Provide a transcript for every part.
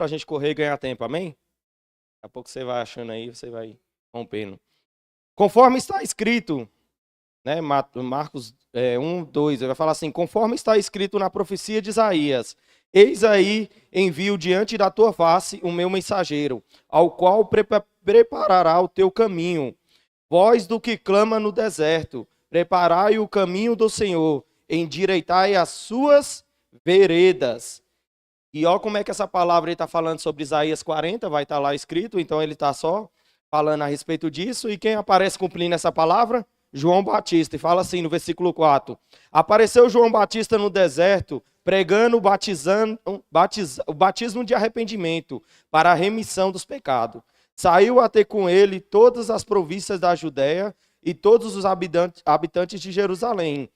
para a gente correr e ganhar tempo, amém? Daqui a pouco você vai achando aí, você vai rompendo. Conforme está escrito, né, Marcos 1, 2, ele vai falar assim, conforme está escrito na profecia de Isaías, eis aí envio diante da tua face o meu mensageiro, ao qual preparará o teu caminho. Voz do que clama no deserto, preparai o caminho do Senhor, endireitai as suas veredas. E olha como é que essa palavra está falando sobre Isaías 40, vai estar lá escrito, então ele está só falando a respeito disso. E quem aparece cumprindo essa palavra? João Batista. E fala assim no versículo 4. Apareceu João Batista no deserto, pregando o batismo de arrependimento para a remissão dos pecados. Saiu a ter com ele todas as províncias da Judéia e todos os habitantes de Jerusalém.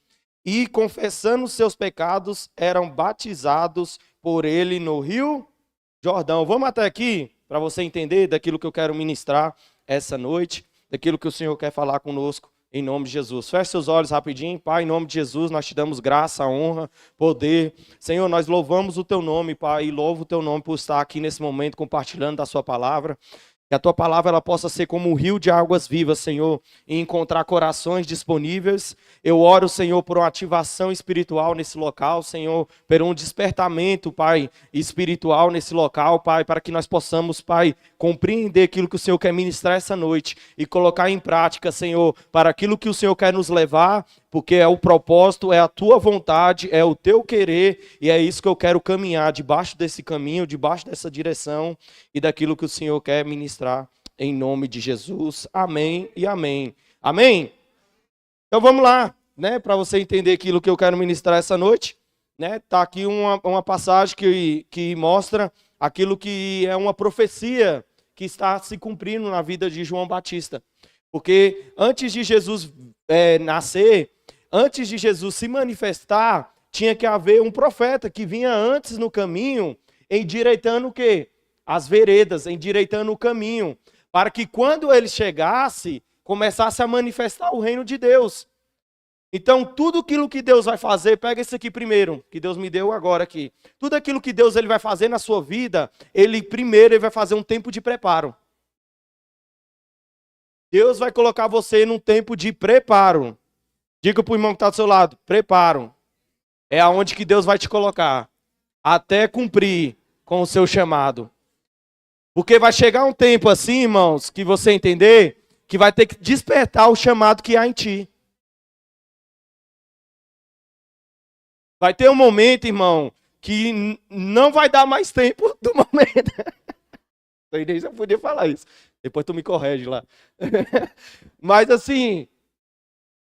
E confessando seus pecados, eram batizados por ele no Rio Jordão. Vamos até aqui, para você entender daquilo que eu quero ministrar essa noite, daquilo que o Senhor quer falar conosco, em nome de Jesus. Feche seus olhos rapidinho. Pai, em nome de Jesus, nós te damos graça, honra, poder. Senhor, nós louvamos o teu nome, Pai, e louvo o teu nome por estar aqui nesse momento compartilhando da sua palavra. Que a tua palavra ela possa ser como um rio de águas vivas, Senhor, e encontrar corações disponíveis. Eu oro, Senhor, por uma ativação espiritual nesse local, Senhor, por um despertamento, Pai, espiritual nesse local, Pai, para que nós possamos, Pai, compreender aquilo que o Senhor quer ministrar essa noite e colocar em prática, Senhor, para aquilo que o Senhor quer nos levar, porque é o propósito, é a tua vontade, é o teu querer, e é isso que eu quero caminhar debaixo desse caminho, debaixo dessa direção e daquilo que o Senhor quer ministrar em nome de Jesus. Amém e amém. Amém? Então vamos lá, né, para você entender aquilo que eu quero ministrar essa noite, né? Tá aqui uma passagem que mostra aquilo que é uma profecia que está se cumprindo na vida de João Batista. Porque antes de Jesus nascer, antes de Jesus se manifestar, tinha que haver um profeta que vinha antes no caminho, endireitando o quê? As veredas, endireitando o caminho, para que quando ele chegasse, começasse a manifestar o reino de Deus. Então, tudo aquilo que Deus vai fazer, pega isso aqui primeiro, que Deus me deu agora aqui. Tudo aquilo que Deus ele vai fazer na sua vida, ele vai fazer um tempo de preparo. Deus vai colocar você num tempo de preparo. Diga para o irmão que está do seu lado, preparo. É aonde que Deus vai te colocar, até cumprir com o seu chamado. Porque vai chegar um tempo assim, irmãos, que você entender, que vai ter que despertar o chamado que há em ti. Vai ter um momento, irmão, que não vai dar mais tempo do momento. Eu nem já podia falar isso. Depois tu me corrige lá. Mas assim,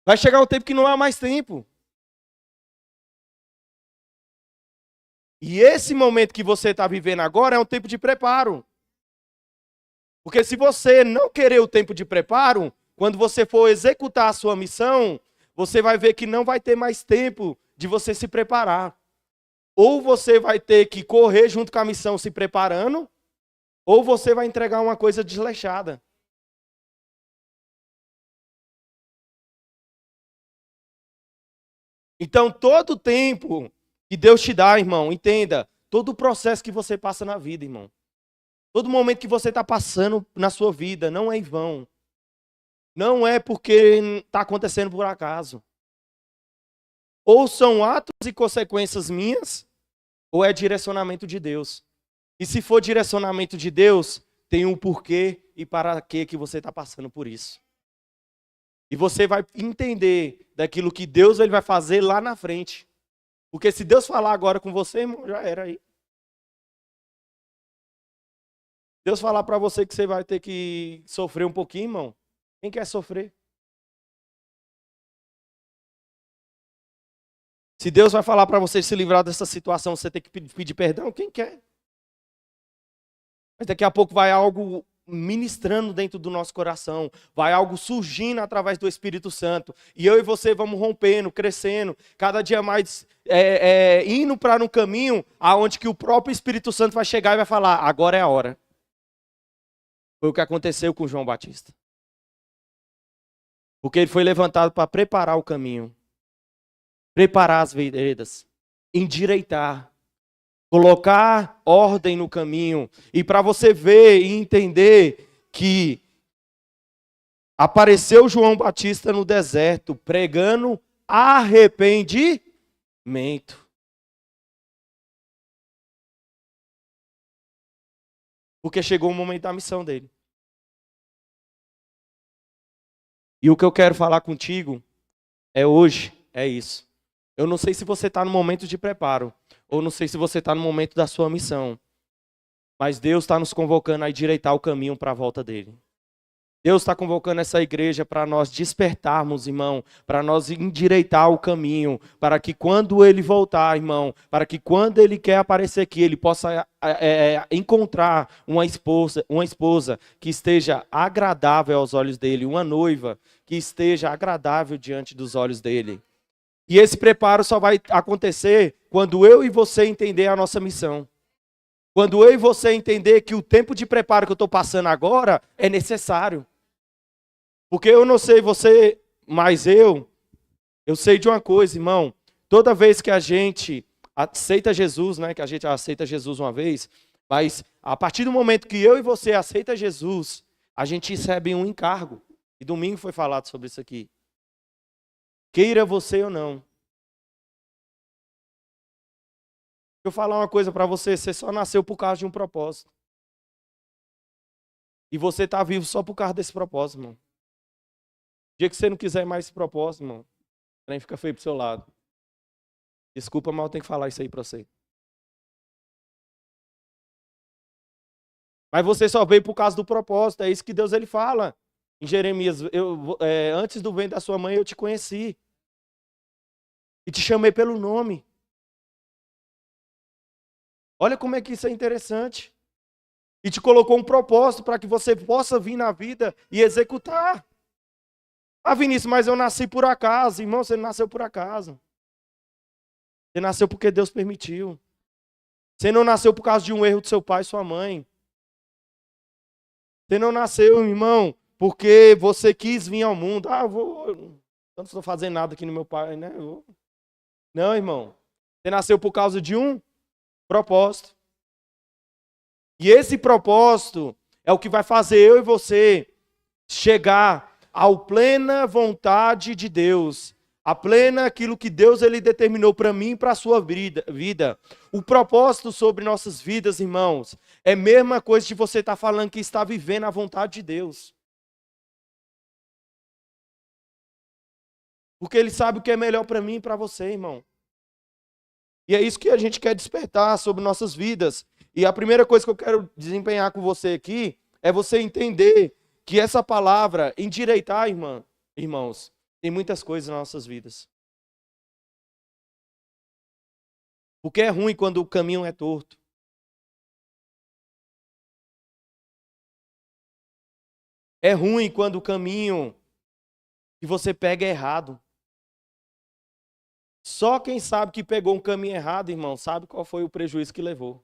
vai chegar um tempo que não há mais tempo. E esse momento que você está vivendo agora é um tempo de preparo. Porque se você não querer o tempo de preparo, quando você for executar a sua missão, você vai ver que não vai ter mais tempo de você se preparar. Ou você vai ter que correr junto com a missão se preparando, ou você vai entregar uma coisa desleixada. Então, todo o tempo que Deus te dá, irmão, entenda, todo o processo que você passa na vida, irmão. Todo momento que você está passando na sua vida não é em vão. Não é porque está acontecendo por acaso. Ou são atos e consequências minhas, ou é direcionamento de Deus. E se for direcionamento de Deus, tem um porquê e para que você está passando por isso. E você vai entender daquilo que Deus ele vai fazer lá na frente. Porque se Deus falar agora com você, irmão, já era aí. Deus falar para você que você vai ter que sofrer um pouquinho, irmão. Quem quer sofrer? Se Deus vai falar para você se livrar dessa situação, você tem que pedir perdão, quem quer? Mas daqui a pouco vai algo ministrando dentro do nosso coração, vai algo surgindo através do Espírito Santo, e eu e você vamos rompendo, crescendo, cada dia mais indo para um caminho aonde que o próprio Espírito Santo vai chegar e vai falar, agora é a hora. Foi o que aconteceu com João Batista. Porque ele foi levantado para preparar o caminho, preparar as veredas, endireitar. Colocar ordem no caminho. E para você ver e entender que apareceu João Batista no deserto, pregando arrependimento. Porque chegou o momento da missão dele. E o que eu quero falar contigo hoje é isso. Eu não sei se você está no momento de preparo, ou não sei se você está no momento da sua missão, mas Deus está nos convocando a endireitar o caminho para a volta dele. Deus está convocando essa igreja para nós despertarmos, irmão, para nós endireitar o caminho, para que quando ele voltar, irmão, para que quando ele quer aparecer aqui, ele possa encontrar uma esposa que esteja agradável aos olhos dele, uma noiva que esteja agradável diante dos olhos dele. E esse preparo só vai acontecer quando eu e você entender a nossa missão. Quando eu e você entender que o tempo de preparo que eu estou passando agora é necessário. Porque eu não sei você, mas eu sei de uma coisa, irmão. Toda vez que a gente aceita Jesus, né, que a gente aceita Jesus uma vez, mas a partir do momento que eu e você aceita Jesus, a gente recebe um encargo. E domingo foi falado sobre isso aqui. Queira você ou não. Deixa eu falar uma coisa para você, você só nasceu por causa de um propósito. E você está vivo só por causa desse propósito, irmão. O dia que você não quiser mais esse propósito, irmão, o trem fica feio pro seu lado. Desculpa, mas eu tenho que falar isso aí para você. Mas você só veio por causa do propósito, é isso que Deus ele fala. Em Jeremias, antes do ventre da sua mãe eu te conheci. E te chamei pelo nome. Olha como é que isso é interessante. E te colocou um propósito para que você possa vir na vida e executar. Ah, Vinícius, mas eu nasci por acaso. Irmão, você não nasceu por acaso. Você nasceu porque Deus permitiu. Você não nasceu por causa de um erro do seu pai e sua mãe. Você não nasceu, irmão, porque você quis vir ao mundo. Ah, eu não estou fazendo nada aqui no meu pai, né? Não, irmão. Você nasceu por causa de um propósito. E esse propósito é o que vai fazer eu e você chegar à plena vontade de Deus, a plena aquilo que Deus ele determinou para mim e para a sua vida. O propósito sobre nossas vidas, irmãos, é a mesma coisa de você estar falando que está vivendo a vontade de Deus. Porque Ele sabe o que é melhor para mim e para você, irmão. E é isso que a gente quer despertar sobre nossas vidas. E a primeira coisa que eu quero desempenhar com você aqui é você entender que essa palavra, endireitar, irmãos, tem muitas coisas nas nossas vidas. Porque é ruim quando o caminho é torto. É ruim quando o caminho que você pega é errado. Só quem sabe que pegou um caminho errado, irmão, sabe qual foi o prejuízo que levou.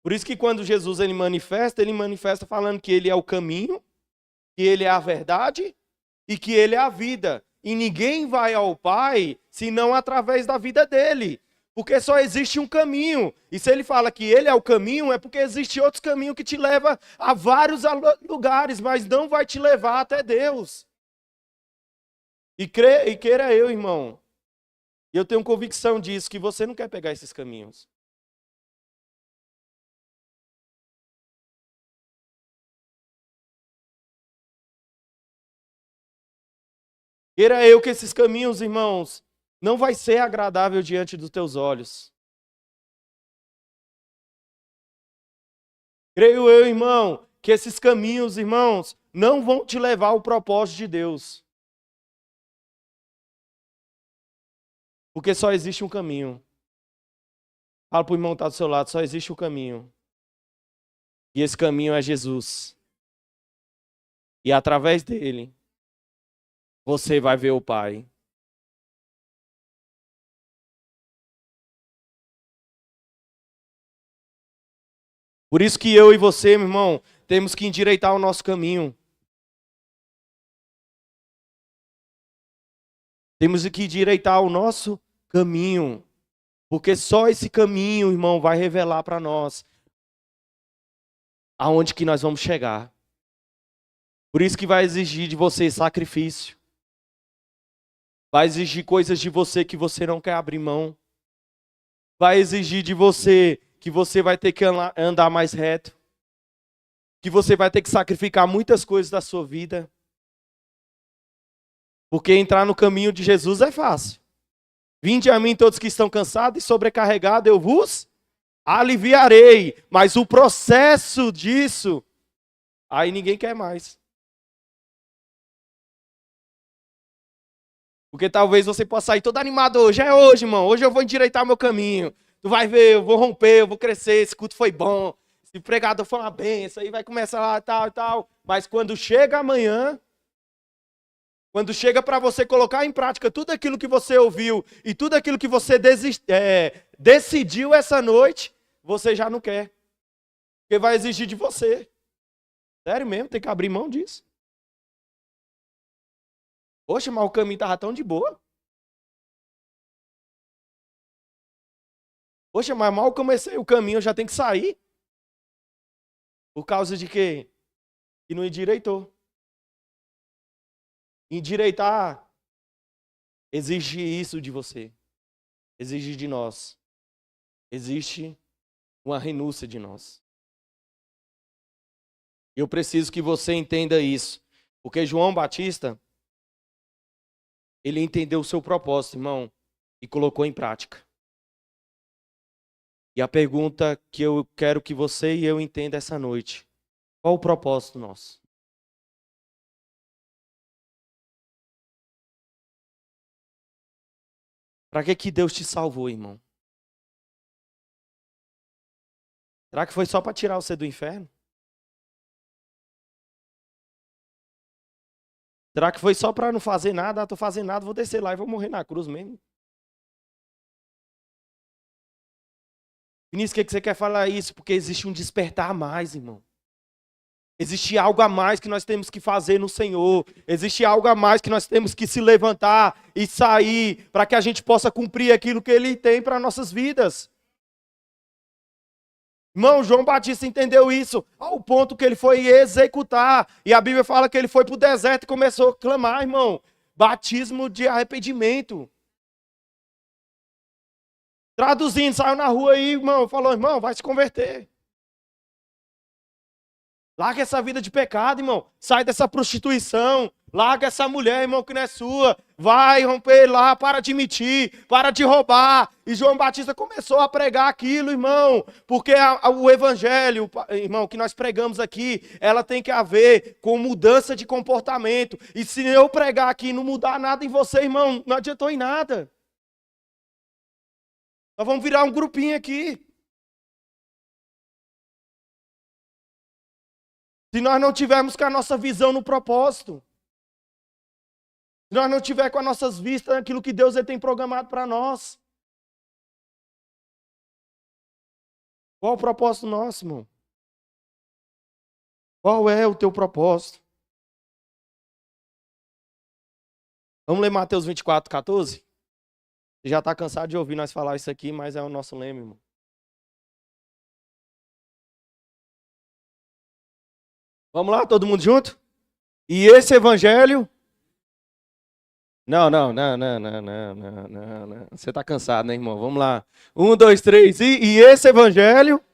Por isso que quando Jesus ele manifesta falando que ele é o caminho, que ele é a verdade e que ele é a vida. E ninguém vai ao Pai senão através da vida dele. Porque só existe um caminho. E se ele fala que ele é o caminho, é porque existe outros caminhos que te levam a vários lugares, mas não vai te levar até Deus. E queira eu, irmão, e eu tenho convicção disso, que você não quer pegar esses caminhos. Queira eu que esses caminhos, irmãos, não vai ser agradável diante dos teus olhos. Creio eu, irmão, que esses caminhos, irmãos, não vão te levar ao propósito de Deus. Porque só existe um caminho. Fala para o irmão que está do seu lado, só existe um caminho. E esse caminho é Jesus. E através dele, você vai ver o Pai. Por isso que eu e você, meu irmão, temos que endireitar o nosso caminho. Temos que endireitar o nosso caminho. Porque só esse caminho, irmão, vai revelar para nós aonde que nós vamos chegar. Por isso que vai exigir de você sacrifício. Vai exigir coisas de você que você não quer abrir mão. Vai exigir de você que você vai ter que andar mais reto. Que você vai ter que sacrificar muitas coisas da sua vida. Porque entrar no caminho de Jesus é fácil. Vinde a mim todos que estão cansados e sobrecarregados, eu vos aliviarei. Mas o processo disso, aí ninguém quer mais. Porque talvez você possa sair todo animado hoje. É hoje, irmão. Hoje eu vou endireitar meu caminho. Tu vai ver, eu vou romper, eu vou crescer. Esse culto foi bom. Esse pregador foi uma benção. Aí vai começar lá, tal e tal. Mas quando chega amanhã, quando chega para você colocar em prática tudo aquilo que você ouviu e tudo aquilo que você decidiu essa noite, você já não quer. Porque vai exigir de você. Sério mesmo, tem que abrir mão disso. Poxa, mas o caminho estava tão de boa. Poxa, mas mal comecei o caminho, eu já tenho que sair. Por causa de quê? Que não endireitou. Endireitar exige isso de você. Exige de nós. Existe uma renúncia de nós. Eu preciso que você entenda isso. Porque João Batista, ele entendeu o seu propósito, irmão, e colocou em prática. E a pergunta que eu quero que você e eu entenda essa noite: qual o propósito nosso? Para que Deus te salvou, irmão? Será que foi só para tirar você do inferno? Será que foi só para não fazer nada? Ah, tô fazendo nada, vou descer lá e vou morrer na cruz mesmo. Vinícius, que você quer falar isso? Porque existe um despertar a mais, irmão. Existe algo a mais que nós temos que fazer no Senhor. Existe algo a mais que nós temos que se levantar e sair para que a gente possa cumprir aquilo que Ele tem para nossas vidas. Irmão, João Batista entendeu isso ao ponto que ele foi executar. E a Bíblia fala que ele foi para o deserto e começou a clamar, irmão. Batismo de arrependimento. Traduzindo, saiu na rua aí, irmão, falou, irmão, vai se converter. Larga essa vida de pecado, irmão. Sai dessa prostituição. Larga essa mulher, irmão, que não é sua. Vai romper lá, para de mentir, para de roubar. E João Batista começou a pregar aquilo, irmão. Porque o evangelho, irmão, que nós pregamos aqui, ela tem que haver com mudança de comportamento. E se eu pregar aqui e não mudar nada em você, irmão, não adiantou em nada. Nós vamos virar um grupinho aqui. Se nós não tivermos com a nossa visão no propósito, se nós não tivermos com as nossas vistas naquilo que Deus tem programado para nós, qual o propósito nosso, irmão? Qual é o teu propósito? Vamos ler Mateus 24, 14? Você já está cansado de ouvir nós falar isso aqui, mas é o nosso lema, irmão. Vamos lá, todo mundo junto? E esse evangelho... Não. Você está cansado, né, irmão? Vamos lá. 1, 2, 3. E esse evangelho...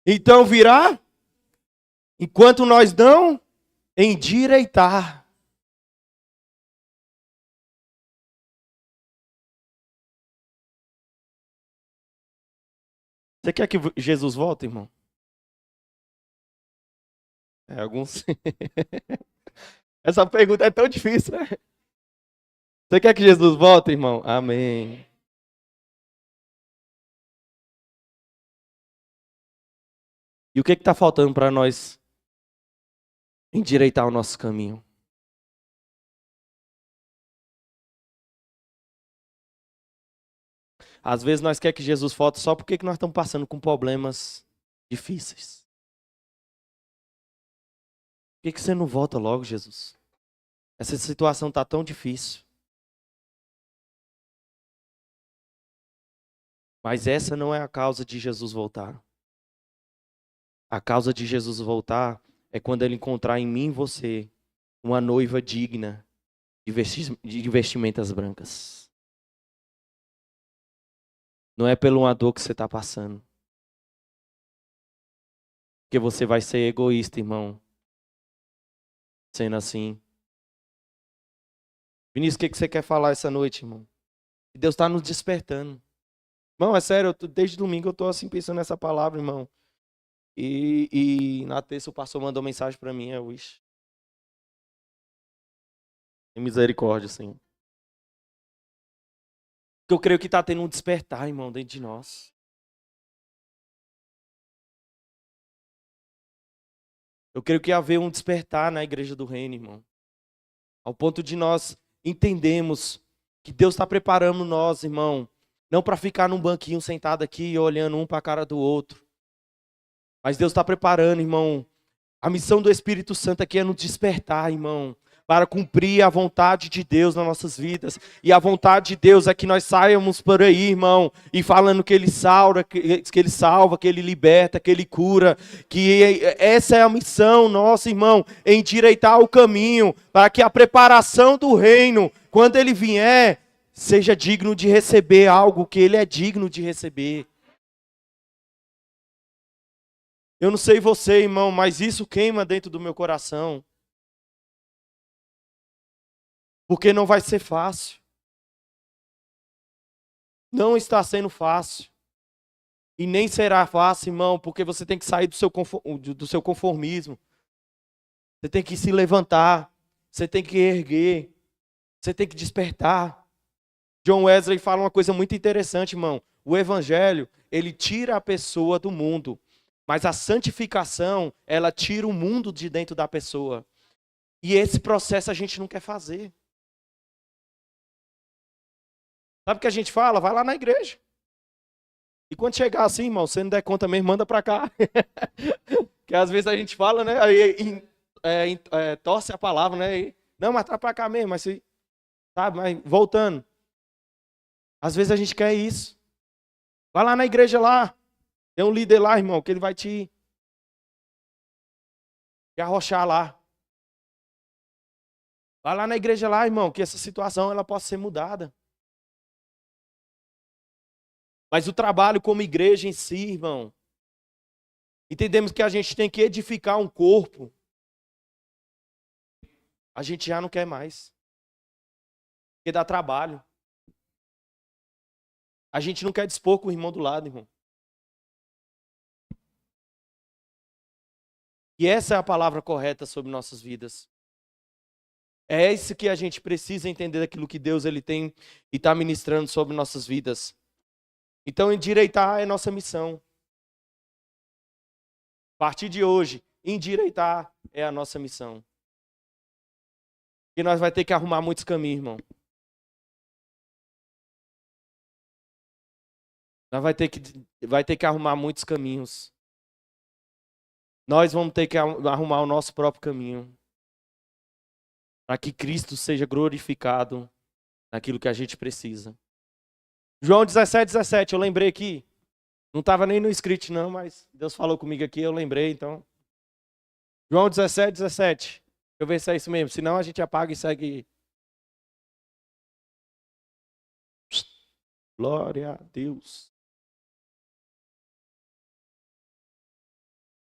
Então virá, enquanto nós não endireitar. Você quer que Jesus volte, irmão? Alguns. Essa pergunta é tão difícil, né? Você quer que Jesus volte, irmão? Amém. E o que está faltando para nós endireitar o nosso caminho? Às vezes nós queremos que Jesus volte só porque nós estamos passando com problemas difíceis. Por que você não volta logo, Jesus? Essa situação está tão difícil. Mas essa não é a causa de Jesus voltar. A causa de Jesus voltar é quando ele encontrar em mim e você uma noiva digna de vestimentas brancas. Não é pela uma dor que você está passando. Porque você vai ser egoísta, irmão. Sendo assim. Vinícius, o que você quer falar essa noite, irmão? Deus está nos despertando. Irmão, é sério, desde domingo eu estou assim pensando nessa palavra, irmão. E na terça o pastor mandou mensagem para mim, Wish. Tem misericórdia, Senhor. Porque eu creio que está tendo um despertar, irmão, dentro de nós. Eu creio que haver um despertar na igreja do reino, irmão. Ao ponto de nós entendermos que Deus está preparando nós, irmão. Não para ficar num banquinho sentado aqui, olhando um para a cara do outro. Mas Deus está preparando, irmão. A missão do Espírito Santo aqui é nos despertar, irmão. Para cumprir a vontade de Deus nas nossas vidas. E a vontade de Deus é que nós saiamos por aí, irmão, e falando que Ele salva, que Ele liberta, que Ele cura. Que essa é a missão nossa, irmão, endireitar o caminho para que a preparação do reino, quando Ele vier, seja digno de receber algo que Ele é digno de receber. Eu não sei você, irmão, mas isso queima dentro do meu coração. Porque não vai ser fácil. Não está sendo fácil. E nem será fácil, irmão, porque você tem que sair do seu conformismo. Você tem que se levantar. Você tem que erguer. Você tem que despertar. John Wesley fala uma coisa muito interessante, irmão. O evangelho, ele tira a pessoa do mundo. Mas a santificação, ela tira o mundo de dentro da pessoa. E esse processo a gente não quer fazer. Sabe o que a gente fala? Vai lá na igreja. E quando chegar assim, irmão, você não der conta mesmo, manda pra cá. Que às vezes a gente fala, né? Aí torce a palavra, né? Não, mas tá pra cá mesmo, mas sabe, mas voltando. Às vezes a gente quer isso. Vai lá na igreja lá. Tem um líder lá, irmão, que ele vai te arrochar lá. Vai lá na igreja lá, irmão, que essa situação ela possa ser mudada. Mas o trabalho como igreja em si, irmão, entendemos que a gente tem que edificar um corpo. A gente já não quer mais. Porque dá trabalho. A gente não quer dispor com o irmão do lado, irmão. E essa é a palavra correta sobre nossas vidas. É isso que a gente precisa entender daquilo que Deus ele tem e está ministrando sobre nossas vidas. Então, endireitar é nossa missão. A partir de hoje, endireitar é a nossa missão. E nós vamos ter que arrumar muitos caminhos, irmão. Nós vai ter que arrumar muitos caminhos. Nós vamos ter que arrumar o nosso próprio caminho. Para que Cristo seja glorificado naquilo que a gente precisa. João 17:17, eu lembrei aqui. Não estava nem no script não, mas Deus falou comigo aqui, eu lembrei, então. João 17:17. Deixa eu ver se é isso mesmo. Senão a gente apaga e segue. Glória a Deus.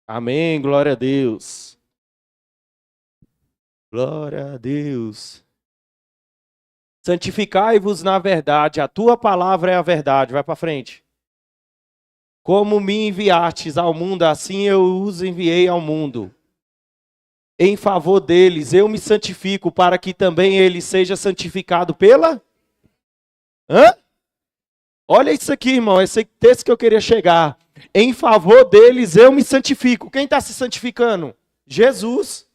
Amém, glória a Deus. Glória a Deus. Santificai-vos na verdade, a tua palavra é a verdade. Vai para frente. Como me enviastes ao mundo, assim eu os enviei ao mundo. Em favor deles, eu me santifico, para que também ele seja santificado pela... Olha isso aqui, irmão, esse texto que eu queria chegar. Em favor deles, eu me santifico. Quem está se santificando? Jesus.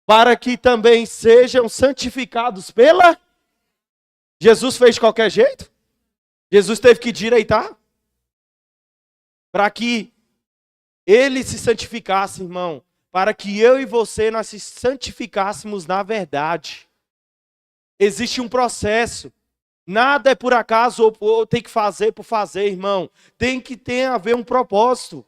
Para que também sejam santificados pela... Jesus fez de qualquer jeito? Jesus teve que direitar? Para que ele se santificasse, irmão. para que eu e você nós se santificássemos na verdade. Existe um processo. Nada é por acaso ou tem que fazer por fazer, irmão. Tem que ter a ver um propósito.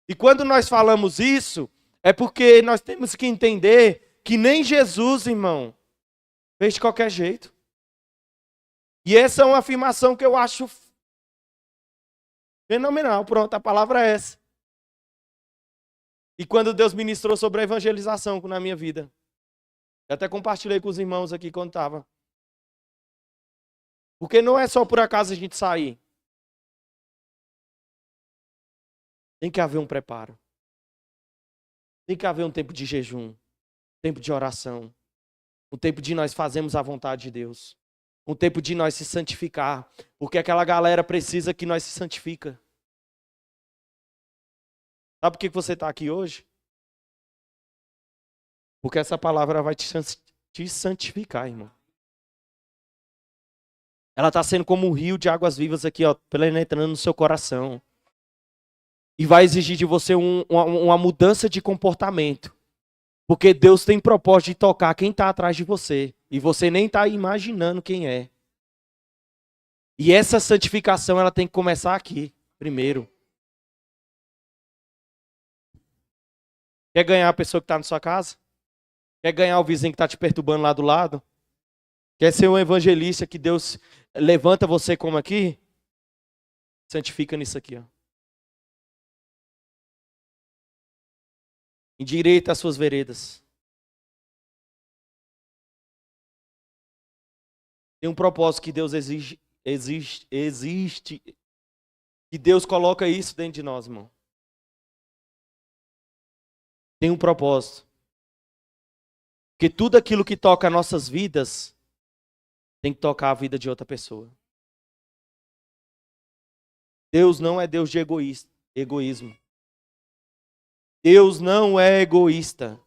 E quando nós falamos isso, é porque nós temos que entender que nem Jesus, irmão, fez de qualquer jeito. E essa é uma afirmação que eu acho fenomenal. Pronto, a palavra é essa. E quando Deus ministrou sobre a evangelização na minha vida, eu até compartilhei com os irmãos aqui quando estava. Porque não é só por acaso a gente sair. Tem que haver um preparo. Tem que haver um tempo de jejum, um tempo de oração, um tempo de nós fazermos a vontade de Deus, um tempo de nós se santificar, porque aquela galera precisa que nós se santifica. Sabe por que você está aqui hoje? Porque essa palavra vai te santificar, irmão. Ela está sendo como um rio de águas vivas aqui, ó, penetrando no seu coração. E vai exigir de você uma mudança de comportamento. Porque Deus tem propósito de tocar quem está atrás de você. E você nem está imaginando quem é. E essa santificação ela tem que começar aqui, primeiro. Quer ganhar a pessoa que está na sua casa? Quer ganhar o vizinho que está te perturbando lá do lado? Quer ser um evangelista que Deus levanta você como aqui? Santifica nisso aqui, ó. Endireita as suas veredas. Tem um propósito que Deus existe. Que Deus coloca isso dentro de nós, irmão. Tem um propósito. Porque tudo aquilo que toca nossas vidas tem que tocar a vida de outra pessoa. Deus não é Deus de egoísmo. Deus não é egoísta.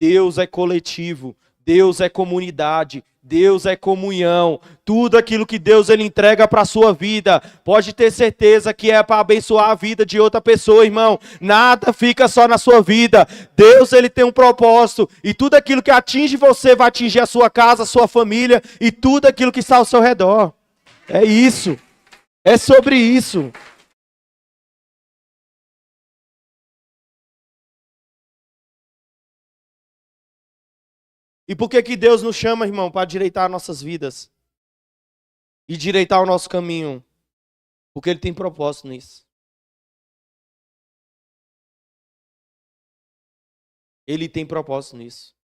Deus é coletivo. Deus é comunidade. Deus é comunhão. Tudo aquilo que Deus ele entrega para a sua vida, pode ter certeza que é para abençoar a vida de outra pessoa, irmão. Nada fica só na sua vida. Deus ele tem um propósito. E tudo aquilo que atinge você vai atingir a sua casa, a sua família e tudo aquilo que está ao seu redor. É isso. É sobre isso. E por que que Deus nos chama, irmão, para direitar nossas vidas? E direitar o nosso caminho? Porque Ele tem propósito nisso. Ele tem propósito nisso.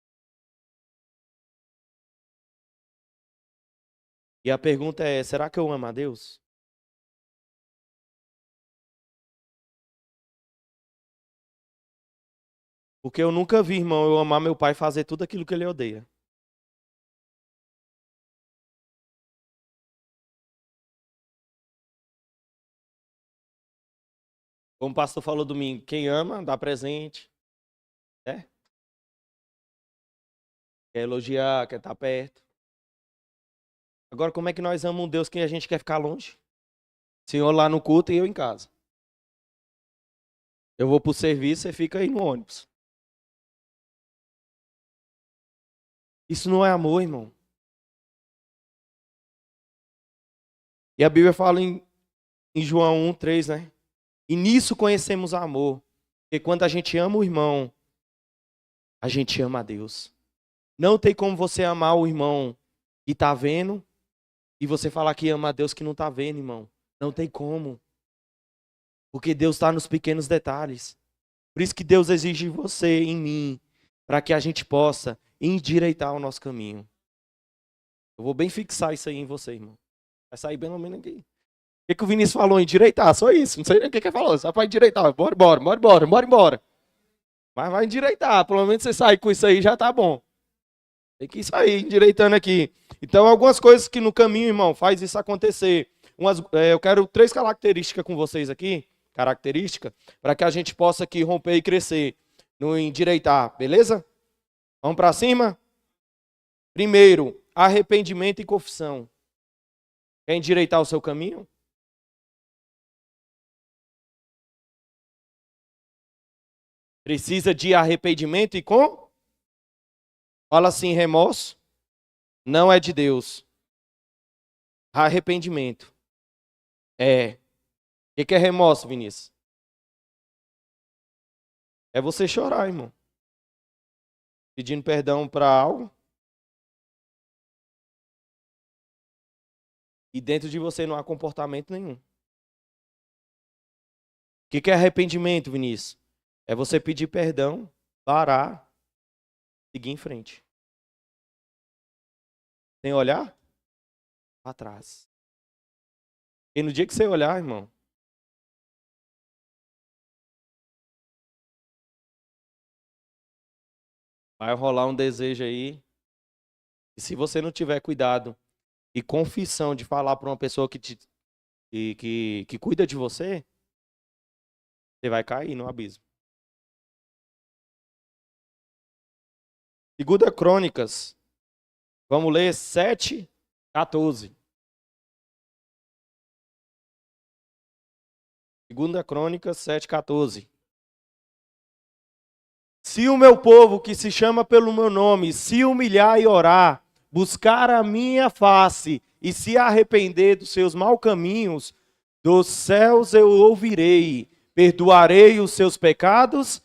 E a pergunta é, será que eu amo a Deus? Porque eu nunca vi, irmão, eu amar meu pai fazer tudo aquilo que ele odeia. Como o pastor falou domingo, quem ama, dá presente. Né? Quer elogiar, quer estar perto. Agora, como é que nós amamos um Deus que a gente quer ficar longe? Senhor lá no culto e eu em casa. Eu vou pro serviço, você fica aí no ônibus. Isso não é amor, irmão. E a Bíblia fala em João 1:3, né? E nisso conhecemos amor. Porque quando a gente ama o irmão, a gente ama a Deus. Não tem como você amar o irmão que tá vendo e você falar que ama a Deus que não tá vendo, irmão. Não tem como. Porque Deus está nos pequenos detalhes. Por isso que Deus exige você em mim, para que a gente possa endireitar o nosso caminho. Eu vou bem fixar isso aí em você, irmão. Vai sair bem ou menos aqui. O que o Vinícius falou? Endireitar, só isso. Não sei nem o que ele falou. Só para endireitar. Bora embora. Mas vai endireitar. Pelo menos você sair com isso aí já tá bom. Tem que sair endireitando aqui. Então, algumas coisas que no caminho, irmão, faz isso acontecer. Eu quero 3 características com vocês aqui. Para que a gente possa aqui romper e crescer no endireitar. Beleza? Vamos para cima? Primeiro, arrependimento e confissão. Quer endireitar o seu caminho? Precisa de arrependimento e com? Fala assim, remorso não é de Deus. Arrependimento é. O que é remorso, Vinícius? É você chorar, irmão. Pedindo perdão para algo. E dentro de você não há comportamento nenhum. O que é arrependimento, Vinícius? É você pedir perdão, parar, seguir em frente. Sem olhar para trás. E no dia que você olhar, irmão, vai rolar um desejo aí. E se você não tiver cuidado e confissão de falar para uma pessoa que cuida de você, você vai cair no abismo. Segunda Crônicas. Vamos ler 7:14. Segunda Crônicas 7:14. Se o meu povo, que se chama pelo meu nome, se humilhar e orar, buscar a minha face e se arrepender dos seus maus caminhos, dos céus eu ouvirei, perdoarei os seus pecados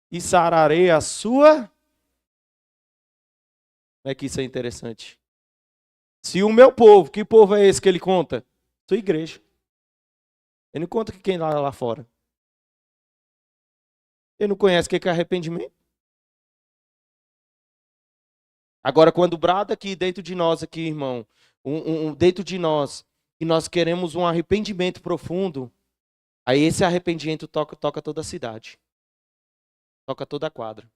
e sararei a sua. Como é que isso é interessante? Se o meu povo, que povo é esse que ele conta? Sua igreja. Ele não conta que quem lá fora. Ele não conhece o que é arrependimento. Agora, quando brada aqui dentro de nós, aqui, irmão, dentro de nós, e nós queremos um arrependimento profundo, aí esse arrependimento toca toda a cidade. Toca toda a quadra.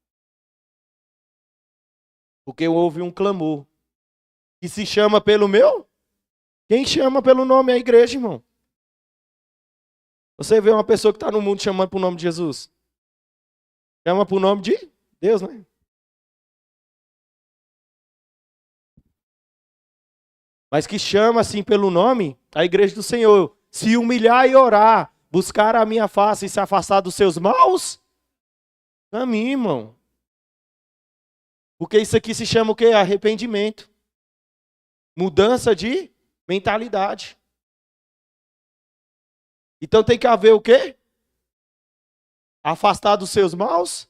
Porque houve um clamor. Que se chama pelo meu? Quem chama pelo nome é a igreja, irmão. Você vê uma pessoa que está no mundo chamando pelo nome de Jesus? Chama por nome de Deus, né? Mas que chama assim pelo nome, a igreja do Senhor. Se humilhar e orar, buscar a minha face e se afastar dos seus maus caminhos, irmão. Porque isso aqui se chama o quê? Arrependimento. Mudança de mentalidade. Então tem que haver o quê? Afastar dos seus maus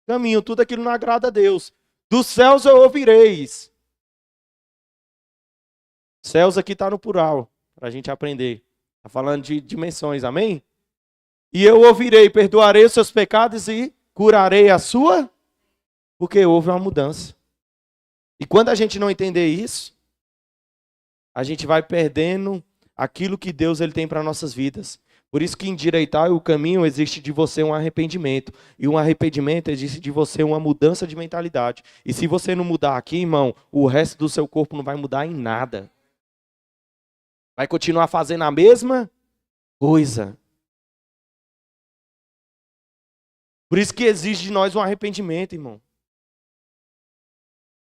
caminhos. Tudo aquilo não agrada a Deus. Dos céus eu ouvireis. Céus aqui está no plural, para a gente aprender. Está falando de dimensões, amém? E eu ouvirei, perdoarei os seus pecados e curarei a sua, porque houve uma mudança. E quando a gente não entender isso, a gente vai perdendo aquilo que Deus ele tem para nossas vidas. Por isso que endireitar o caminho existe de você um arrependimento. E um arrependimento existe de você uma mudança de mentalidade. E se você não mudar aqui, irmão, o resto do seu corpo não vai mudar em nada. Vai continuar fazendo a mesma coisa. Por isso que exige de nós um arrependimento, irmão.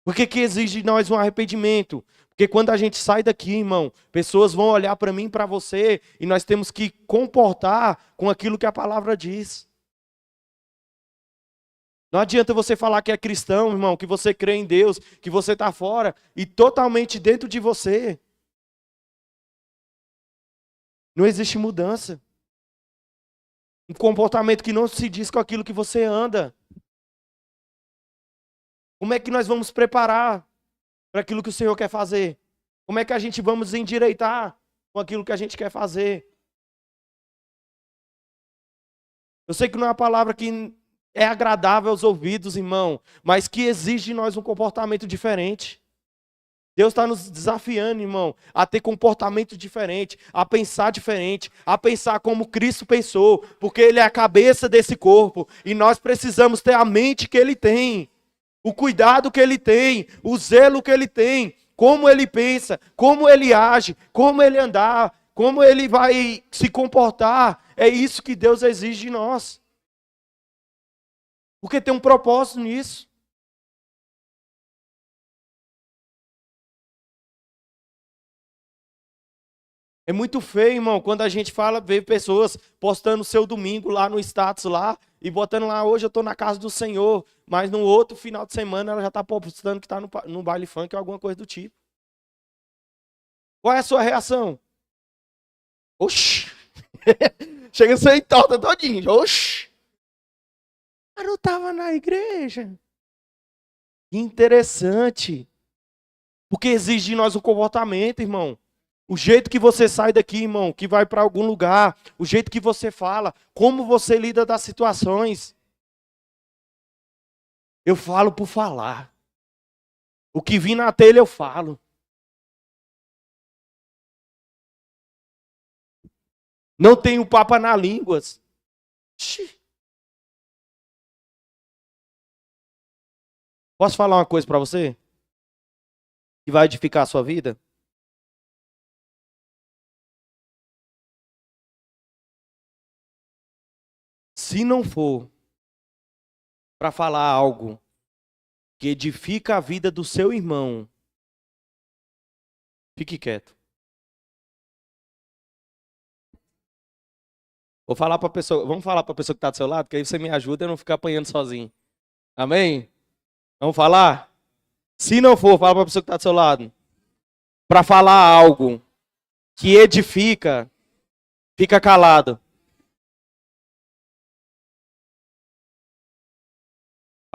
Por que exige de nós um arrependimento? Porque quando a gente sai daqui, irmão, pessoas vão olhar para mim e para você, e nós temos que comportar com aquilo que a palavra diz. Não adianta você falar que é cristão, irmão, que você crê em Deus, que você está fora e totalmente dentro de você. Não existe mudança. Um comportamento que não se diz com aquilo que você anda. Como é que nós vamos preparar para aquilo que o Senhor quer fazer? Como é que a gente vamos endireitar com aquilo que a gente quer fazer? Eu sei que não é uma palavra que é agradável aos ouvidos, irmão, mas que exige de nós um comportamento diferente. Deus está nos desafiando, irmão, a ter comportamento diferente, a pensar como Cristo pensou, porque Ele é a cabeça desse corpo e nós precisamos ter a mente que Ele tem, o cuidado que Ele tem, o zelo que Ele tem, como Ele pensa, como Ele age, como Ele andar, como Ele vai se comportar. É isso que Deus exige de nós, porque tem um propósito nisso. É muito feio, irmão, quando a gente fala, vê pessoas postando seu domingo lá no status lá e botando lá, hoje eu tô na casa do Senhor, mas no outro final de semana ela já tá postando que tá no baile funk ou alguma coisa do tipo. Qual é a sua reação? Oxi! Chega a ser torta todinho. Oxi! Eu não tava na igreja. Interessante. Porque exige de nós um comportamento, irmão. O jeito que você sai daqui, irmão, que vai para algum lugar, o jeito que você fala, como você lida das situações. Eu falo por falar. O que vim na telha eu falo. Não tenho papa na língua. Posso falar uma coisa para você? Que vai edificar a sua vida? Se não for para falar algo que edifica a vida do seu irmão, fique quieto. Vou falar para pessoa, vamos falar para a pessoa que está do seu lado, que aí você me ajuda a não ficar apanhando sozinho. Amém? Vamos falar? Se não for, fala para a pessoa que está do seu lado. Para falar algo que edifica, fica calado.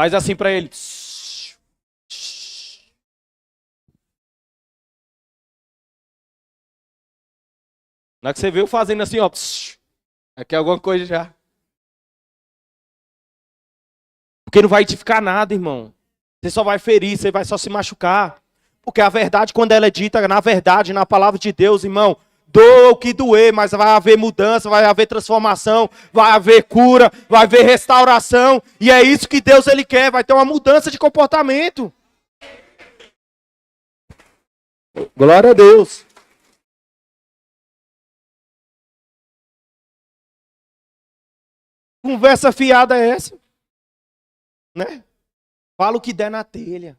Faz assim para ele. Na hora que você viu fazendo assim, ó. Aqui é alguma coisa já. Porque não vai edificar nada, irmão. Você só vai ferir, você vai só se machucar. Porque a verdade, quando ela é dita, na verdade, na palavra de Deus, irmão, doa o que doer, mas vai haver mudança, vai haver transformação, vai haver cura, vai haver restauração. E é isso que Deus ele quer, vai ter uma mudança de comportamento. Glória a Deus. Conversa fiada é essa? Né? Fala o que der na telha.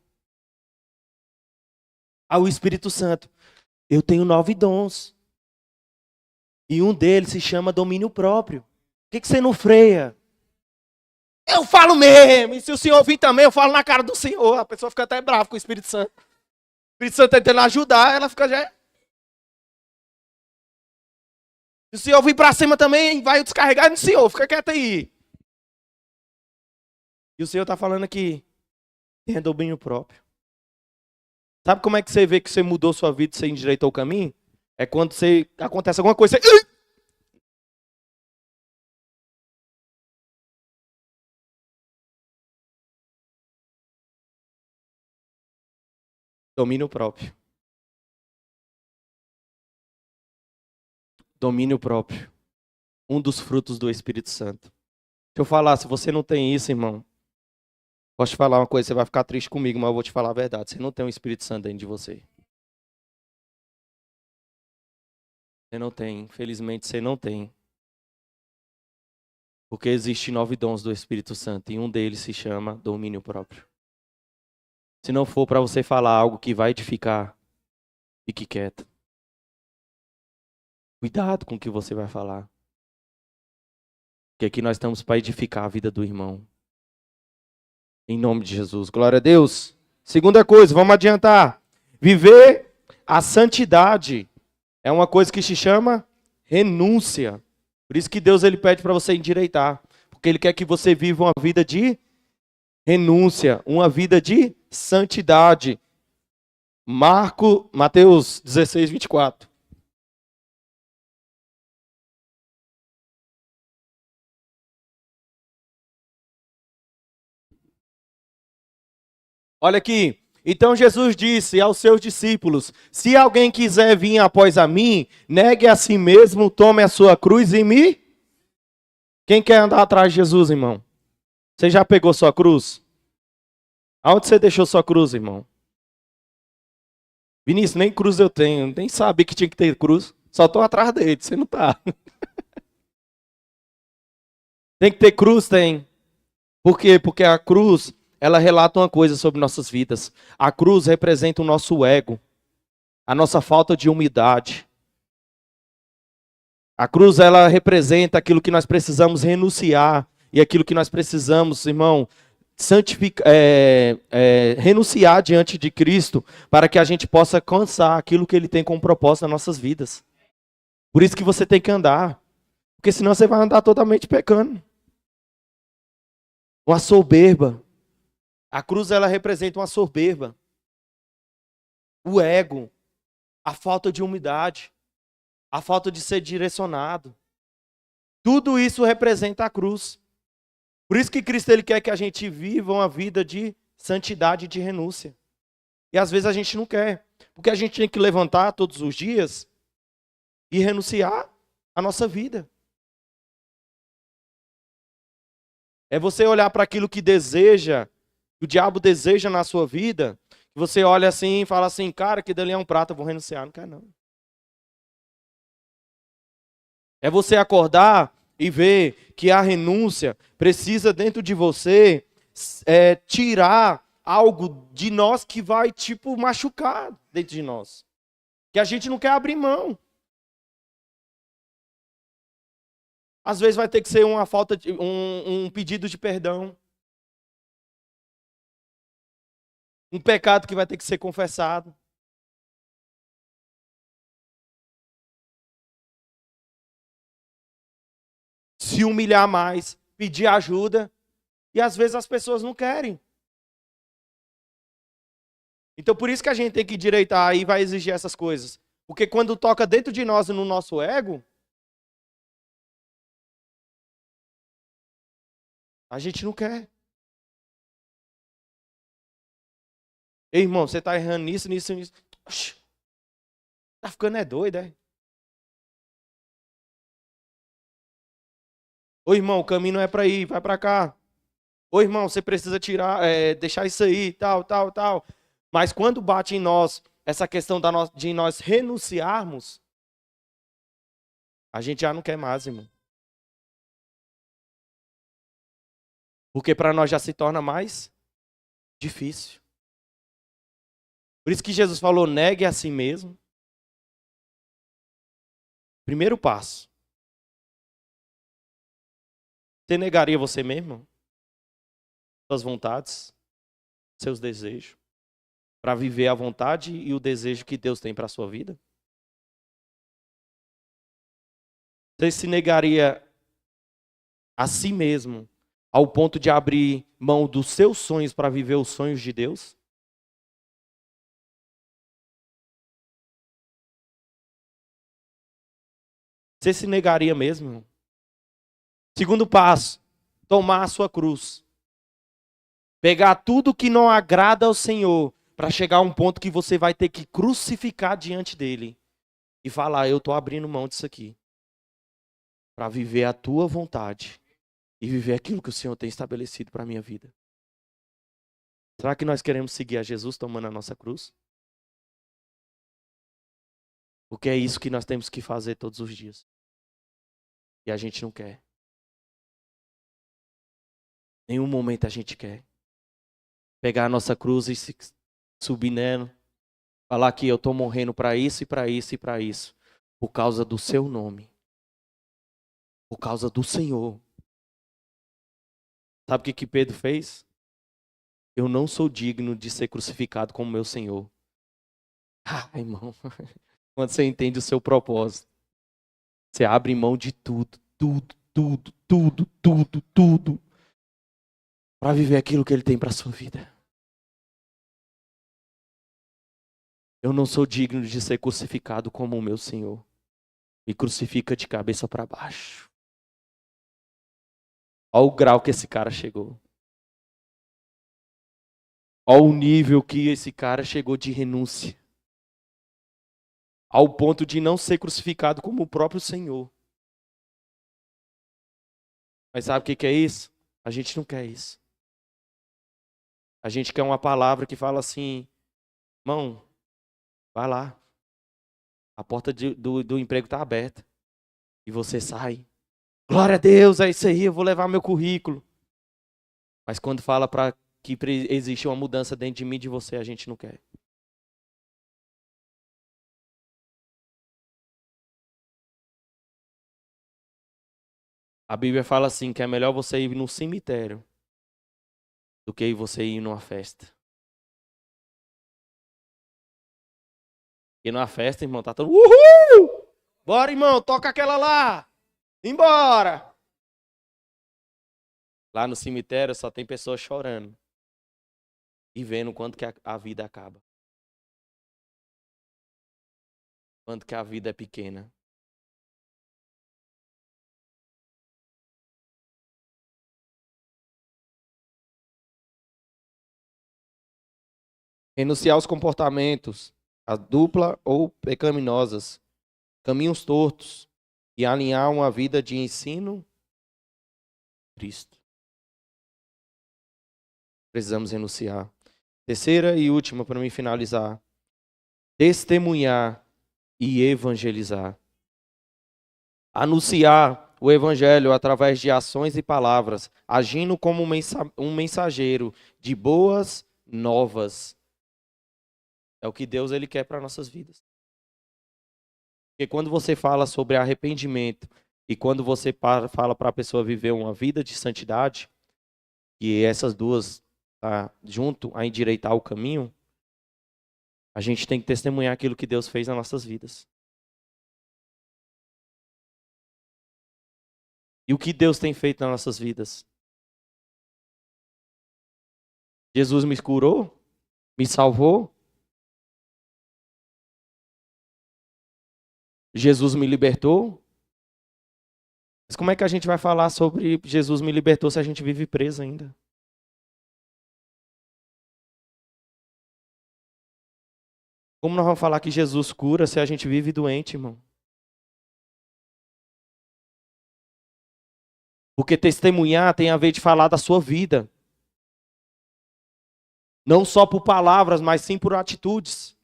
Ao Espírito Santo. Eu tenho 9 dons. E um deles se chama domínio próprio. Por que você não freia? Eu falo mesmo. E se o Senhor vir também, eu falo na cara do Senhor. A pessoa fica até brava com o Espírito Santo. O Espírito Santo tentando ajudar, ela fica já... Se o Senhor vir pra cima também, vai descarregar no Senhor. Fica quieto aí. E o Senhor tá falando aqui. Tenha domínio próprio. Sabe como é que você vê que você mudou sua vida e você endireitou o caminho? É quando acontece alguma coisa, você... Domínio próprio. Domínio próprio. Um dos frutos do Espírito Santo. Deixa eu falar, se você não tem isso, irmão, posso te falar uma coisa, você vai ficar triste comigo, mas eu vou te falar a verdade. Você não tem o Espírito Santo dentro de você. Você não tem, infelizmente você não tem. Porque existem 9 dons do Espírito Santo e um deles se chama domínio próprio. Se não for para você falar algo que vai edificar, fique quieto. Cuidado com o que você vai falar. Porque aqui nós estamos para edificar a vida do irmão. Em nome de Jesus. Glória a Deus. Segunda coisa, vamos adiantar. Viver a santidade é uma coisa que se chama renúncia. Por isso que Deus ele pede para você endireitar. Porque Ele quer que você viva uma vida de renúncia, uma vida de santidade. Mateus 16, 24. Olha aqui. Então Jesus disse aos seus discípulos: se alguém quiser vir após a mim, negue a si mesmo, tome a sua cruz e me... Quem quer andar atrás de Jesus, irmão? Você já pegou sua cruz? Aonde você deixou sua cruz, irmão? Vinícius, nem cruz eu tenho. Nem sabia que tinha que ter cruz. Só estou atrás dele, você não tá. Tem que ter cruz? Tem. Por quê? Porque a cruz, ela relata uma coisa sobre nossas vidas. A cruz representa o nosso ego, a nossa falta de humildade. A cruz, ela representa aquilo que nós precisamos renunciar e aquilo que nós precisamos, irmão, renunciar diante de Cristo para que a gente possa alcançar aquilo que Ele tem como propósito nas nossas vidas. Por isso que você tem que andar, porque senão você vai andar totalmente pecando. Uma soberba. A cruz, ela representa uma soberba. O ego, a falta de humildade, a falta de ser direcionado. Tudo isso representa a cruz. Por isso que Cristo, ele quer que a gente viva uma vida de santidade e de renúncia. E às vezes a gente não quer, porque a gente tem que levantar todos os dias e renunciar à nossa vida. É você olhar para aquilo que deseja, que o diabo deseja na sua vida, e você olha assim e fala assim, cara, que dali é um prato, eu vou renunciar. Não quero não. É você acordar e ver que a renúncia precisa dentro de você tirar algo de nós que vai, tipo, machucar dentro de nós. Que a gente não quer abrir mão. Às vezes vai ter que ser uma falta de um pedido de perdão. Um pecado que vai ter que ser confessado. Se humilhar mais, pedir ajuda. E às vezes as pessoas não querem. Então por isso que a gente tem que endireitar e vai exigir essas coisas. Porque quando toca dentro de nós e no nosso ego, a gente não quer. Ei, irmão, você está errando nisso, nisso, nisso. Oxi, tá ficando doido, é? Ô, irmão, o caminho não é para ir, vai para cá. Ô, irmão, você precisa tirar, deixar isso aí, tal, tal, tal. Mas quando bate em nós essa questão de nós renunciarmos, a gente já não quer mais, irmão. Porque para nós já se torna mais difícil. Por isso que Jesus falou, negue a si mesmo. Primeiro passo. Você negaria você mesmo? Suas vontades, seus desejos, para viver a vontade e o desejo que Deus tem para a sua vida? Você se negaria a si mesmo ao ponto de abrir mão dos seus sonhos para viver os sonhos de Deus? Você se negaria mesmo? Segundo passo, tomar a sua cruz. Pegar tudo que não agrada ao Senhor para chegar a um ponto que você vai ter que crucificar diante dele e falar, eu estou abrindo mão disso aqui para viver a tua vontade e viver aquilo que o Senhor tem estabelecido para a minha vida. Será que nós queremos seguir a Jesus tomando a nossa cruz? Porque é isso que nós temos que fazer todos os dias. E a gente não quer. Nenhum momento a gente quer. Pegar a nossa cruz e subir nela. Falar que eu estou morrendo para isso e para isso e para isso. Por causa do seu nome. Por causa do Senhor. Sabe o que Pedro fez? Eu não sou digno de ser crucificado como meu Senhor. Ah, irmão. Quando você entende o seu propósito. Você abre mão de tudo. Tudo. Para viver aquilo que Ele tem para a sua vida. Eu não sou digno de ser crucificado como o meu Senhor. Me crucifica de cabeça para baixo. Olha o grau que esse cara chegou. Olha o nível que esse cara chegou de renúncia. Ao ponto de não ser crucificado como o próprio Senhor. Mas sabe o que é isso? A gente não quer isso. A gente quer uma palavra que fala assim, irmão, vai lá. A porta do emprego está aberta. E você sai. Glória a Deus, é isso aí, eu vou levar meu currículo. Mas quando fala para que existe uma mudança dentro de mim e de você, a gente não quer. A Bíblia fala assim, que é melhor você ir no cemitério do que você ir numa festa. E numa festa, irmão, tá todo... Uhul! Bora, irmão, toca aquela lá! Embora! Lá no cemitério só tem pessoas chorando. E vendo quanto que a vida acaba. Quanto que a vida é pequena. Renunciar aos comportamentos, a dupla ou pecaminosas, caminhos tortos e alinhar uma vida de ensino Cristo. Precisamos renunciar. Terceira e última, para mim finalizar. Testemunhar e evangelizar. Anunciar o evangelho através de ações e palavras, agindo como um mensageiro de boas novas. É o que Deus ele quer para nossas vidas. Porque quando você fala sobre arrependimento e quando você fala para a pessoa viver uma vida de santidade, e essas duas tá junto a endireitar o caminho, a gente tem que testemunhar aquilo que Deus fez nas nossas vidas. E o que Deus tem feito nas nossas vidas? Jesus me curou? Me salvou? Jesus me libertou? Mas como é que a gente vai falar sobre Jesus me libertou se a gente vive preso ainda? Como nós vamos falar que Jesus cura se a gente vive doente, irmão? Porque testemunhar tem a ver de falar da sua vida. Não só por palavras, mas sim por atitudes.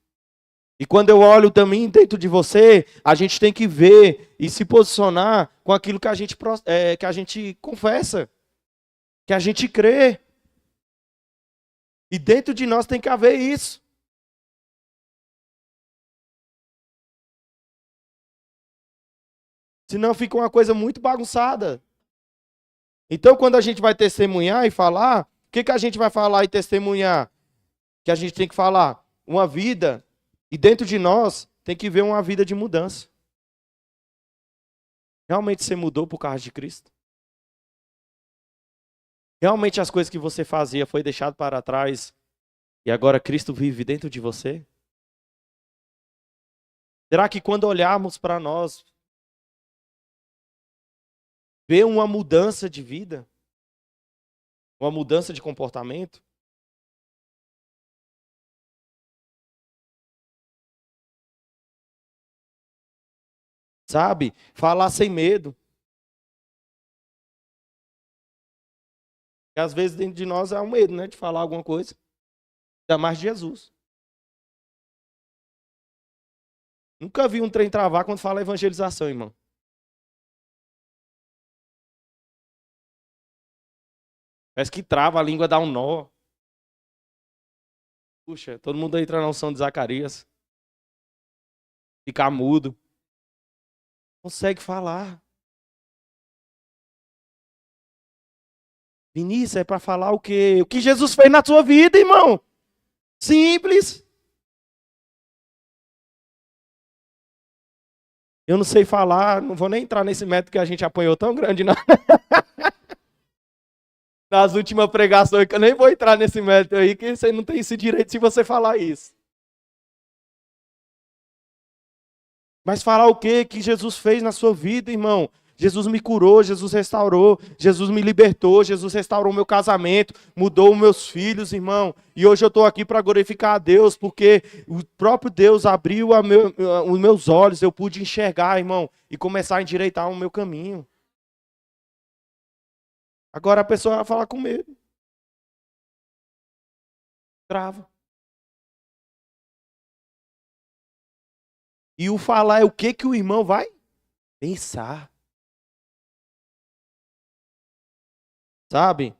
E quando eu olho também dentro de você, a gente tem que ver e se posicionar com aquilo que a gente confessa, que a gente crê. E dentro de nós tem que haver isso. Senão fica uma coisa muito bagunçada. Então, quando a gente vai testemunhar e falar, o que a gente vai falar e testemunhar? Que a gente tem que falar uma vida, e dentro de nós tem que ver uma vida de mudança. Realmente você mudou por causa de Cristo? Realmente as coisas que você fazia foi deixado para trás e agora Cristo vive dentro de você? Será que quando olharmos para nós, ver uma mudança de vida? Uma mudança de comportamento? Sabe? Falar sem medo. Porque às vezes dentro de nós há um medo, né? De falar alguma coisa. Ainda mais de Jesus. Nunca vi um trem travar quando fala evangelização, irmão. Parece que trava, a língua dá um nó. Puxa, todo mundo entra na unção de Zacarias. Ficar mudo. Consegue falar. Vinícius, é para falar o quê? O que Jesus fez na sua vida, irmão. Simples. Eu não sei falar, não vou nem entrar nesse método que a gente apanhou tão grande nas últimas pregações, que eu nem vou entrar nesse método aí, que você não tem esse direito se você falar isso. Mas falar o quê que Jesus fez na sua vida, irmão? Jesus me curou, Jesus restaurou, Jesus me libertou, Jesus restaurou meu casamento, mudou os meus filhos, irmão. E hoje eu estou aqui para glorificar a Deus, porque o próprio Deus abriu os meus olhos, eu pude enxergar, irmão, e começar a endireitar o meu caminho. Agora a pessoa vai falar com medo. Trava. E o falar é o que o irmão vai pensar. Sabe?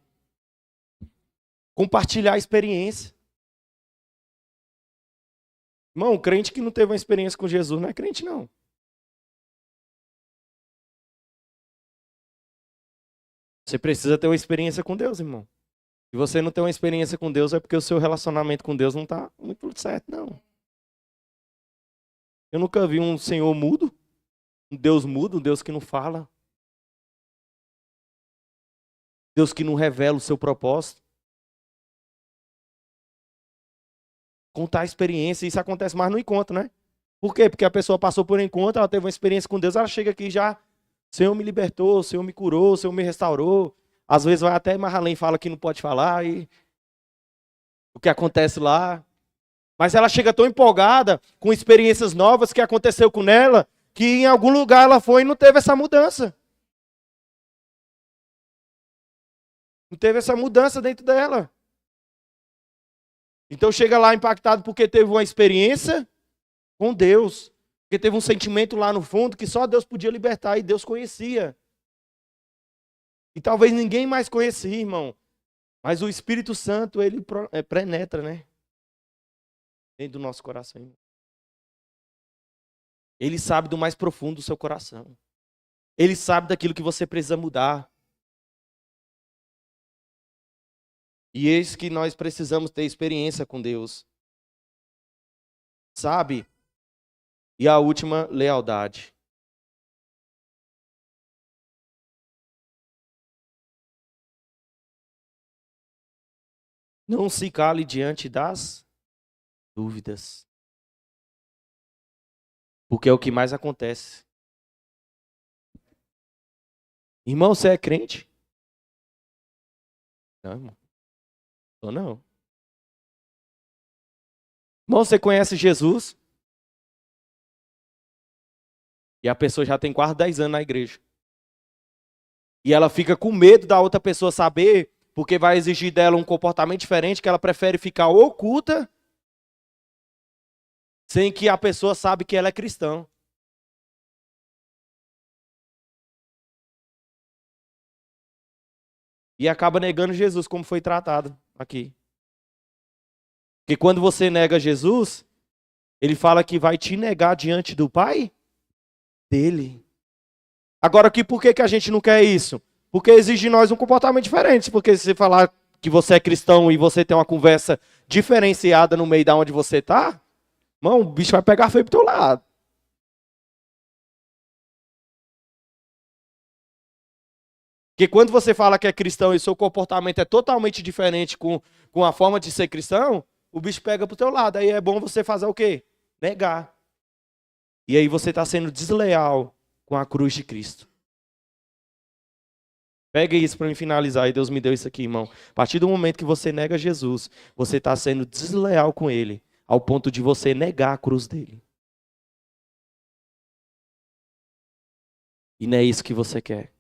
Compartilhar a experiência. Irmão, crente que não teve uma experiência com Jesus não é crente, não. Você precisa ter uma experiência com Deus, irmão. Se você não tem uma experiência com Deus, é porque o seu relacionamento com Deus não está muito certo, não. Eu nunca vi um Senhor mudo, um Deus que não fala, Deus que não revela o seu propósito. Contar a experiência, isso acontece mais no encontro, né? Por quê? Porque a pessoa passou por um encontro, ela teve uma experiência com Deus, ela chega aqui já, o Senhor me libertou, o Senhor me curou, o Senhor me restaurou. Às vezes vai até mais além, fala que não pode falar, e o que acontece lá. Mas ela chega tão empolgada com experiências novas que aconteceu com ela, que em algum lugar ela foi e não teve essa mudança. Não teve essa mudança dentro dela. Então chega lá impactado porque teve uma experiência com Deus. Porque teve um sentimento lá no fundo que só Deus podia libertar e Deus conhecia. E talvez ninguém mais conhecia, irmão. Mas o Espírito Santo, ele penetra, né? Dentro do nosso coração, irmão. Ele sabe do mais profundo do seu coração. Ele sabe daquilo que você precisa mudar. E eis que nós precisamos ter experiência com Deus. Sabe? E a última, lealdade. Não se cale diante das dúvidas. Porque é o que mais acontece. Irmão, você é crente? Não, irmão. Ou não. Irmão, você conhece Jesus? E a pessoa já tem quase 10 anos na igreja. E ela fica com medo da outra pessoa saber, porque vai exigir dela um comportamento diferente, que ela prefere ficar oculta, sem que a pessoa sabe que ela é cristã. E acaba negando Jesus, como foi tratado aqui. Porque quando você nega Jesus, ele fala que vai te negar diante do Pai dele. Agora, por que a gente não quer isso? Porque exige de nós um comportamento diferente. Porque se você falar que você é cristão e você tem uma conversa diferenciada no meio da onde você está, irmão, o bicho vai pegar feio pro teu lado. Porque quando você fala que é cristão e seu comportamento é totalmente diferente com a forma de ser cristão, o bicho pega pro teu lado. Aí é bom você fazer o quê? Negar. E aí você está sendo desleal com a cruz de Cristo. Pega isso para me finalizar, e Deus me deu isso aqui, irmão. A partir do momento que você nega Jesus, você está sendo desleal com Ele, ao ponto de você negar a cruz dele. E não é isso que você quer.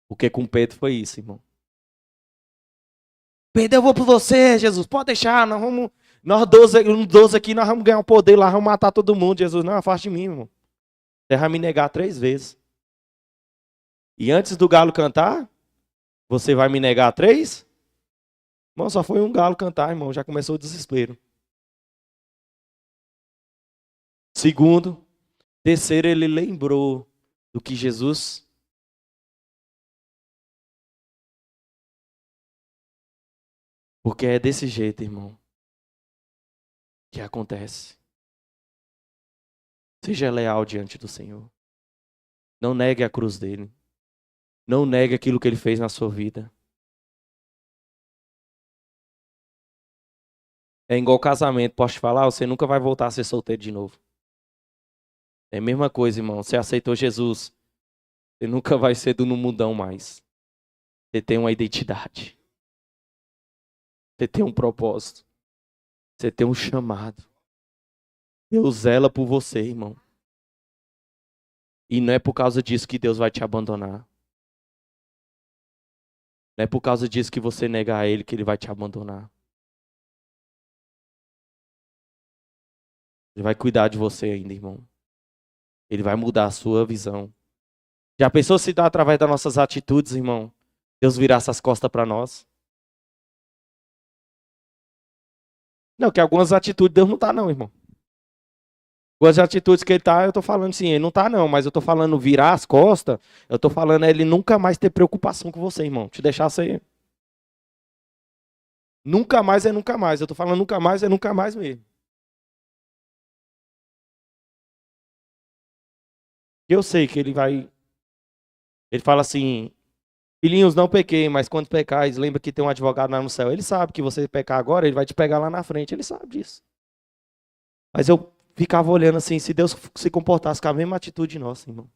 Porque com Pedro foi isso, irmão. Pedro, eu vou por você, Jesus, pode deixar, nós 12 aqui, nós vamos ganhar o poder lá, vamos matar todo mundo, Jesus. Não, afaste de mim, irmão. Você vai me negar 3 vezes. E antes do galo cantar, você vai me negar 3? Irmão, só foi um galo cantar, irmão, já começou o desespero. Segundo, terceiro, ele lembrou do que Jesus... Porque é desse jeito, irmão, que acontece. Seja leal diante do Senhor. Não negue a cruz dele. Não negue aquilo que ele fez na sua vida. É igual casamento, posso te falar, você nunca vai voltar a ser solteiro de novo. É a mesma coisa, irmão. Você aceitou Jesus, você nunca vai ser do no mundão mais. Você tem uma identidade. Você tem um propósito. Você tem um chamado. Deus zela por você, irmão. E não é por causa disso que Deus vai te abandonar. Não é por causa disso que você negar a Ele que Ele vai te abandonar. Ele vai cuidar de você ainda, irmão. Ele vai mudar a sua visão. Já pensou se dá através das nossas atitudes, irmão? Deus virar essas costas para nós? Não, que algumas atitudes Deus não tá não, irmão. Com as atitudes que ele tá, eu tô falando assim, ele não tá não, mas eu tô falando virar as costas, eu tô falando ele nunca mais ter preocupação com você, irmão. Te deixar você. Nunca mais é nunca mais. Eu tô falando nunca mais é nunca mais mesmo. Eu sei que ele vai. Ele fala assim: filhinhos, não pequei, mas quando pecais, lembra que tem um advogado lá no céu. Ele sabe que você pecar agora, ele vai te pegar lá na frente. Ele sabe disso. Mas eu ficava olhando assim, se Deus se comportasse com a mesma atitude nossa, irmão.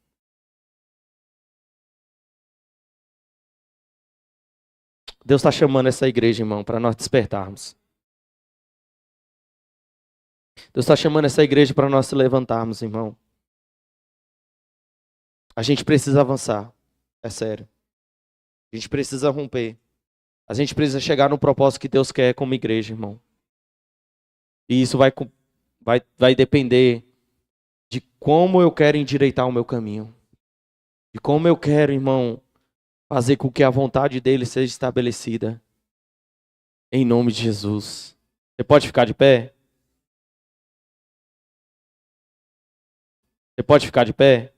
Deus está chamando essa igreja, irmão, para nós despertarmos. Deus está chamando essa igreja para nós se levantarmos, irmão. A gente precisa avançar. É sério. A gente precisa romper. A gente precisa chegar no propósito que Deus quer como igreja, irmão. E isso vai depender de como eu quero endireitar o meu caminho. De como eu quero, irmão, fazer com que a vontade dele seja estabelecida. Em nome de Jesus. Você pode ficar de pé? Você pode ficar de pé?